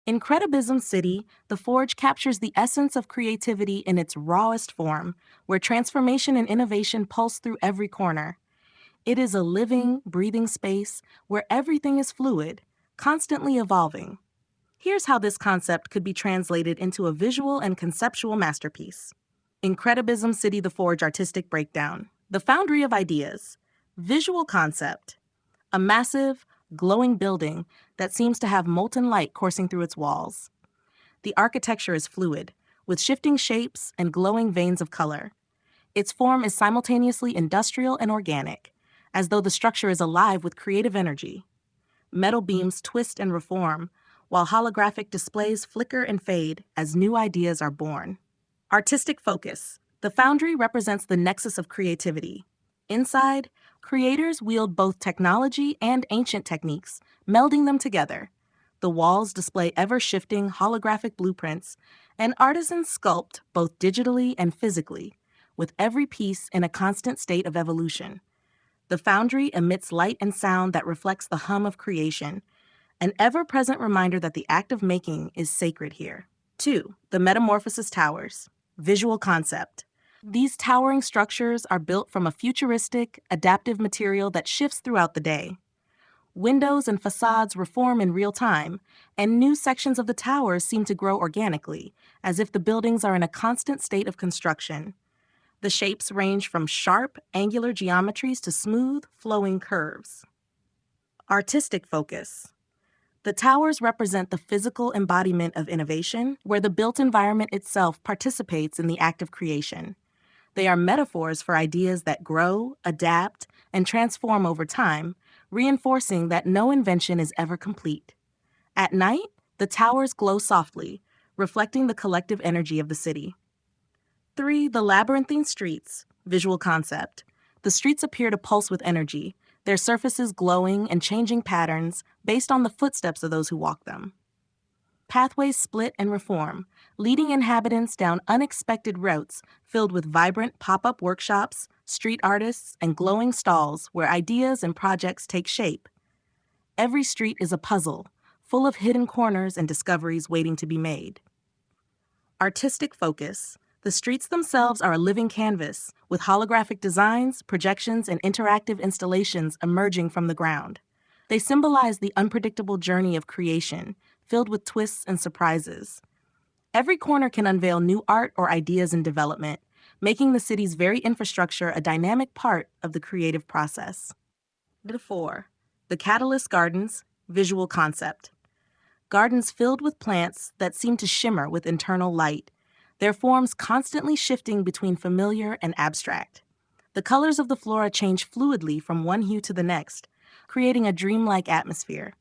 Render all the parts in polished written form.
Incredibism City, the Forge captures the essence of creativity in its rawest form, where transformation and innovation pulse through every corner. It is a living, breathing space where everything is fluid, constantly evolving. Here's how this concept could be translated into a visual and conceptual masterpiece. Incredibism City, the Forge artistic breakdown. The Foundry of Ideas. Visual concept. A massive, glowing building that seems to have molten light coursing through its walls. The architecture is fluid, with shifting shapes and glowing veins of color. Its form is simultaneously industrial and organic, as though the structure is alive with creative energy. Metal beams twist and reform, while holographic displays flicker and fade as new ideas are born. Artistic focus. The Foundry represents the nexus of creativity. Inside, creators wield both technology and ancient techniques, melding them together. The walls display ever-shifting holographic blueprints, and artisans sculpt both digitally and physically, with every piece in a constant state of evolution. The Foundry emits light and sound that reflects the hum of creation, an ever-present reminder that the act of making is sacred here. 2. The Metamorphosis Towers. Visual concept. These towering structures are built from a futuristic, adaptive material that shifts throughout the day. Windows and facades reform in real time, and new sections of the towers seem to grow organically, as if the buildings are in a constant state of construction. The shapes range from sharp, angular geometries to smooth, flowing curves. Artistic focus. The towers represent the physical embodiment of innovation, where the built environment itself participates in the act of creation. They are metaphors for ideas that grow, adapt, and transform over time, reinforcing that no invention is ever complete. At night, the towers glow softly, reflecting the collective energy of the city. 3. The labyrinthine streets. Visual concept. The streets appear to pulse with energy, their surfaces glowing and changing patterns based on the footsteps of those who walk them. Pathways split and reform, leading inhabitants down unexpected routes filled with vibrant pop-up workshops, street artists, and glowing stalls where ideas and projects take shape. Every street is a puzzle, full of hidden corners and discoveries waiting to be made. Artistic focus. The streets themselves are a living canvas, with holographic designs, projections, and interactive installations emerging from the ground. They symbolize the unpredictable journey of creation, filled with twists and surprises. Every corner can unveil new art or ideas in development, making the city's very infrastructure a dynamic part of the creative process. 4. The Catalyst Gardens. Visual concept. Gardens filled with plants that seem to shimmer with internal light, their forms constantly shifting between familiar and abstract. The colors of the flora change fluidly from one hue to the next, creating a dreamlike atmosphere.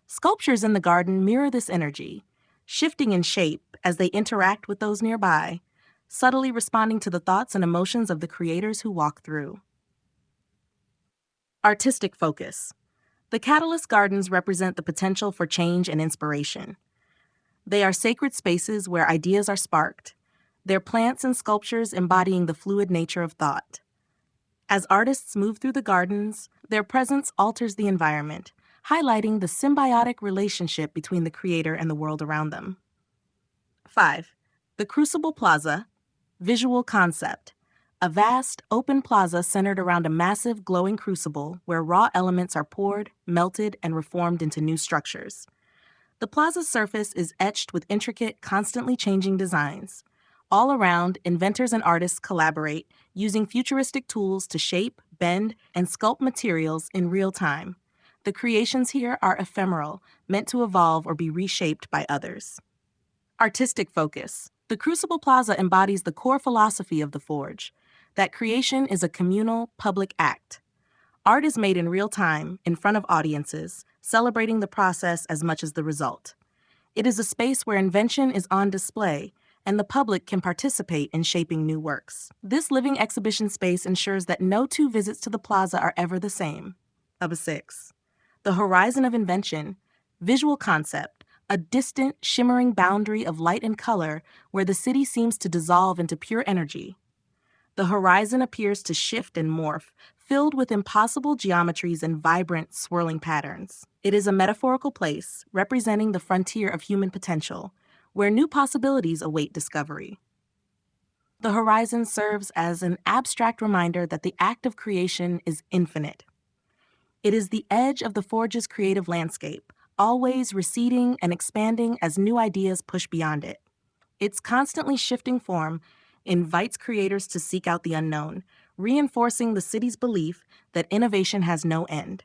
Sculptures in the garden mirror this energy, shifting in shape as they interact with those nearby, subtly responding to the thoughts and emotions of the creators who walk through. Artistic focus. The Catalyst Gardens represent the potential for change and inspiration. They are sacred spaces where ideas are sparked, their plants and sculptures embodying the fluid nature of thought. As artists move through the gardens, their presence alters the environment, highlighting the symbiotic relationship between the creator and the world around them. 5. The Crucible Plaza. Visual concept. A vast, open plaza centered around a massive, glowing crucible where raw elements are poured, melted, and reformed into new structures. The plaza's surface is etched with intricate, constantly changing designs. All around, inventors and artists collaborate, using futuristic tools to shape, bend, and sculpt materials in real time. The creations here are ephemeral, meant to evolve or be reshaped by others. Artistic focus. The Crucible Plaza embodies the core philosophy of the Forge, that creation is a communal, public act. Art is made in real time, in front of audiences, celebrating the process as much as the result. It is a space where invention is on display, and the public can participate in shaping new works. This living exhibition space ensures that no two visits to the plaza are ever the same. 6. The Horizon of Invention. Visual concept. A distant, shimmering boundary of light and color where the city seems to dissolve into pure energy. The horizon appears to shift and morph, filled with impossible geometries and vibrant, swirling patterns. It is a metaphorical place representing the frontier of human potential, where new possibilities await discovery. The horizon serves as an abstract reminder that the act of creation is infinite. It is the edge of the Forge's creative landscape, always receding and expanding as new ideas push beyond it. Its constantly shifting form invites creators to seek out the unknown, reinforcing the city's belief that innovation has no end.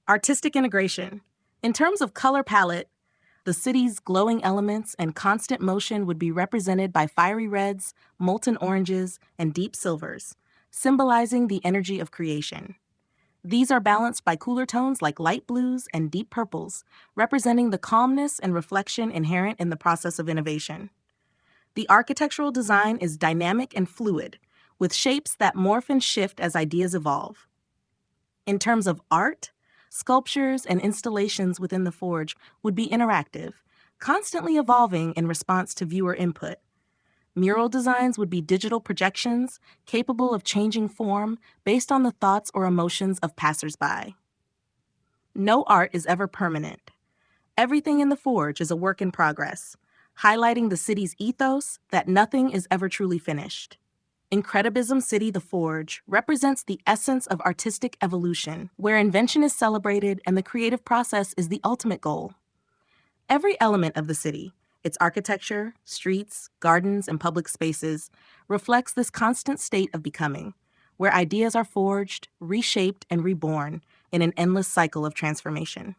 Artistic integration. In terms of color palette, the city's glowing elements and constant motion would be represented by fiery reds, molten oranges, and deep silvers, symbolizing the energy of creation. These are balanced by cooler tones like light blues and deep purples, representing the calmness and reflection inherent in the process of innovation. The architectural design is dynamic and fluid, with shapes that morph and shift as ideas evolve. In terms of art, sculptures and installations within the Forge would be interactive, constantly evolving in response to viewer input. Mural designs would be digital projections capable of changing form based on the thoughts or emotions of passersby. No art is ever permanent. Everything in the Forge is a work in progress, highlighting the city's ethos that nothing is ever truly finished. Incredibism City, the Forge, represents the essence of artistic evolution, where invention is celebrated and the creative process is the ultimate goal. Every element of the city, its architecture, streets, gardens, and public spaces, reflects this constant state of becoming, where ideas are forged, reshaped, and reborn in an endless cycle of transformation.